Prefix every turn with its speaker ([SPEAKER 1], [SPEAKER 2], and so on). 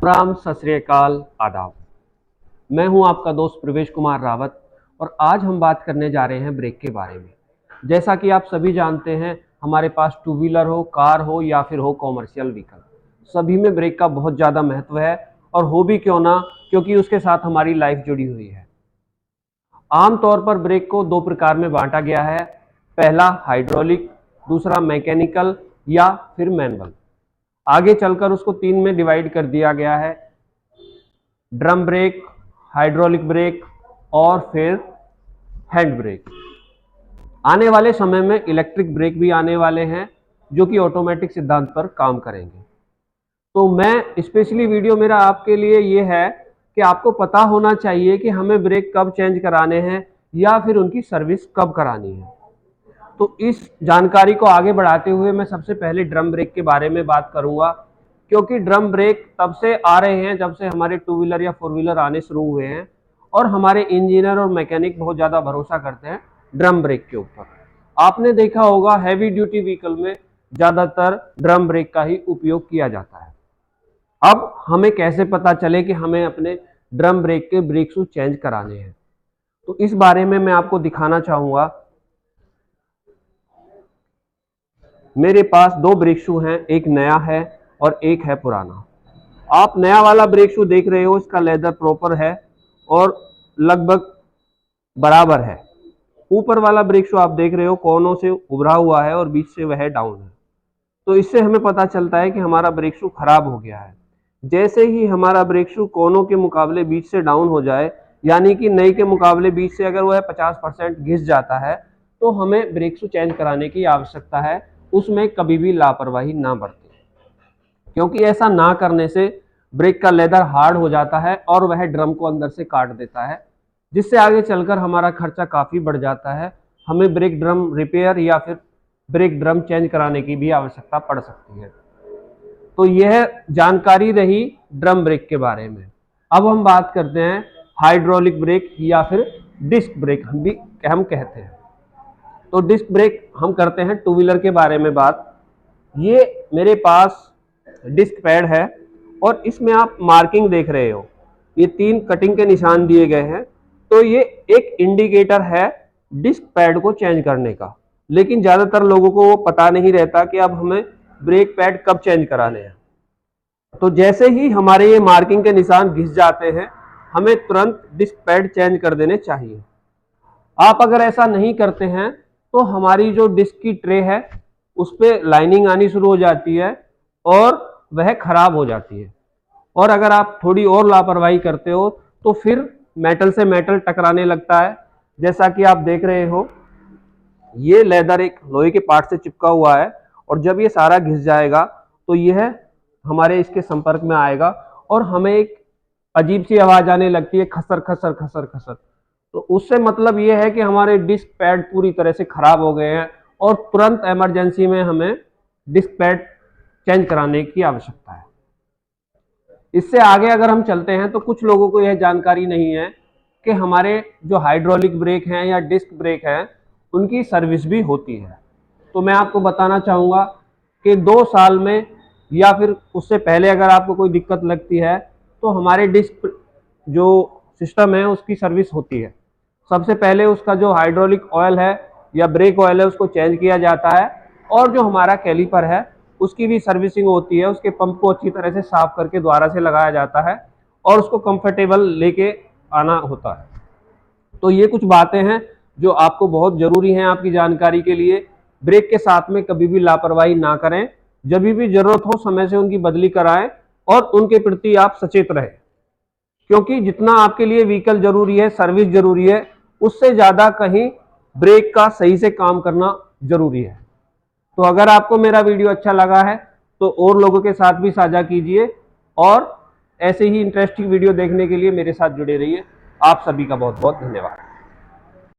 [SPEAKER 1] राम सत श्री अकाल आदाब। मैं हूं आपका दोस्त प्रवेश कुमार रावत और आज हम बात करने जा रहे हैं ब्रेक के बारे में। जैसा कि आप सभी जानते हैं, हमारे पास टू व्हीलर हो, कार हो या फिर हो कॉमर्शियल व्हीकल, सभी में ब्रेक का बहुत ज़्यादा महत्व है। और हो भी क्यों ना, क्योंकि उसके साथ हमारी लाइफ जुड़ी हुई है। आमतौर पर ब्रेक को दो प्रकार में बांटा गया है, पहला हाइड्रोलिक, दूसरा मैकेनिकल या फिर मैनुअल। आगे चलकर उसको तीन में डिवाइड कर दिया गया है, ड्रम ब्रेक, हाइड्रोलिक ब्रेक और फिर हैंड ब्रेक। आने वाले समय में इलेक्ट्रिक ब्रेक भी आने वाले हैं जो कि ऑटोमेटिक सिद्धांत पर काम करेंगे। तो मैं स्पेशली वीडियो मेरा आपके लिए ये है कि आपको पता होना चाहिए कि हमें ब्रेक कब चेंज कराने हैं या फिर उनकी सर्विस कब करानी है। तो इस जानकारी को आगे बढ़ाते हुए मैं सबसे पहले ड्रम ब्रेक के बारे में बात करूंगा, क्योंकि ड्रम ब्रेक तब से आ रहे हैं जब से हमारे टू व्हीलर या फोर व्हीलर आने शुरू हुए हैं और हमारे इंजीनियर और मैकेनिक बहुत ज़्यादा भरोसा करते हैं ड्रम ब्रेक के ऊपर। आपने देखा होगा हैवी ड्यूटी व्हीकल में ज़्यादातर ड्रम ब्रेक का ही उपयोग किया जाता है। अब हमें कैसे पता चले कि हमें अपने ड्रम ब्रेक के ब्रेक शूज चेंज कराने हैं, तो इस बारे में मैं आपको दिखाना चाहूँगा। मेरे पास दो ब्रेक शू हैं, एक नया है और एक है पुराना। आप नया वाला ब्रेक शू देख रहे हो, इसका लेदर प्रॉपर है और लगभग बराबर है। ऊपर वाला ब्रेक शू आप देख रहे हो कोनों से उभरा हुआ है और बीच से वह डाउन है। तो इससे हमें पता चलता है कि हमारा ब्रेक शू खराब हो गया है। जैसे ही हमारा ब्रेक शू कोनों के मुकाबले बीच से डाउन हो जाए, यानी कि नई के मुकाबले बीच से अगर वह 50% घिस जाता है, तो हमें ब्रेक शू चेंज कराने की आवश्यकता है। उसमें कभी भी लापरवाही ना बरतें, क्योंकि ऐसा ना करने से ब्रेक का लेदर हार्ड हो जाता है और वह ड्रम को अंदर से काट देता है, जिससे आगे चलकर हमारा खर्चा काफ़ी बढ़ जाता है। हमें ब्रेक ड्रम रिपेयर या फिर ब्रेक ड्रम चेंज कराने की भी आवश्यकता पड़ सकती है। तो यह जानकारी रही ड्रम ब्रेक के बारे में। अब हम बात करते हैं हाइड्रोलिक ब्रेक या फिर डिस्क ब्रेक हम कहते हैं। तो डिस्क ब्रेक हम करते हैं टू व्हीलर के बारे में बात। ये मेरे पास डिस्क पैड है और इसमें आप मार्किंग देख रहे हो, ये 3 कटिंग के निशान दिए गए हैं। तो ये एक इंडिकेटर है डिस्क पैड को चेंज करने का, लेकिन ज़्यादातर लोगों को वो पता नहीं रहता कि अब हमें ब्रेक पैड कब चेंज कराने हैं। तो जैसे ही हमारे ये मार्किंग के निशान घिस जाते हैं, हमें तुरंत डिस्क पैड चेंज कर देने चाहिए। आप अगर ऐसा नहीं करते हैं तो हमारी जो डिस्क की ट्रे है उस पर लाइनिंग आनी शुरू हो जाती है और वह खराब हो जाती है। और अगर आप थोड़ी और लापरवाही करते हो तो फिर मेटल से मेटल टकराने लगता है। जैसा कि आप देख रहे हो, ये लेदर एक लोहे के पार्ट से चिपका हुआ है और जब ये सारा घिस जाएगा तो यह हमारे इसके संपर्क में आएगा और हमें एक अजीब सी आवाज़ आने लगती है, खसर खसर खसर खसर। तो उससे मतलब ये है कि हमारे डिस्क पैड पूरी तरह से खराब हो गए हैं और तुरंत इमरजेंसी में हमें डिस्क पैड चेंज कराने की आवश्यकता है। इससे आगे अगर हम चलते हैं तो कुछ लोगों को यह जानकारी नहीं है कि हमारे जो हाइड्रोलिक ब्रेक हैं या डिस्क ब्रेक हैं उनकी सर्विस भी होती है। तो मैं आपको बताना चाहूँगा कि 2 साल में या फिर उससे पहले अगर आपको कोई दिक्कत लगती है तो हमारे डिस्क जो सिस्टम है उसकी सर्विस होती है। सबसे पहले उसका जो हाइड्रोलिक ऑयल है या ब्रेक ऑयल है उसको चेंज किया जाता है और जो हमारा कैलिपर है उसकी भी सर्विसिंग होती है। उसके पंप को अच्छी तरह से साफ करके दोबारा से लगाया जाता है और उसको कंफर्टेबल लेके आना होता है। तो ये कुछ बातें हैं जो आपको बहुत ज़रूरी हैं आपकी जानकारी के लिए। ब्रेक के साथ में कभी भी लापरवाही ना करें, जब भी ज़रूरत हो समय से उनकी बदली कराएं और उनके प्रति आप सचेत रहें, क्योंकि जितना आपके लिए व्हीकल जरूरी है, सर्विस जरूरी है, उससे ज़्यादा कहीं ब्रेक का सही से काम करना जरूरी है। तो अगर आपको मेरा वीडियो अच्छा लगा है तो और लोगों के साथ भी साझा कीजिए और ऐसे ही इंटरेस्टिंग वीडियो देखने के लिए मेरे साथ जुड़े रहिए। आप सभी का बहुत बहुत धन्यवाद।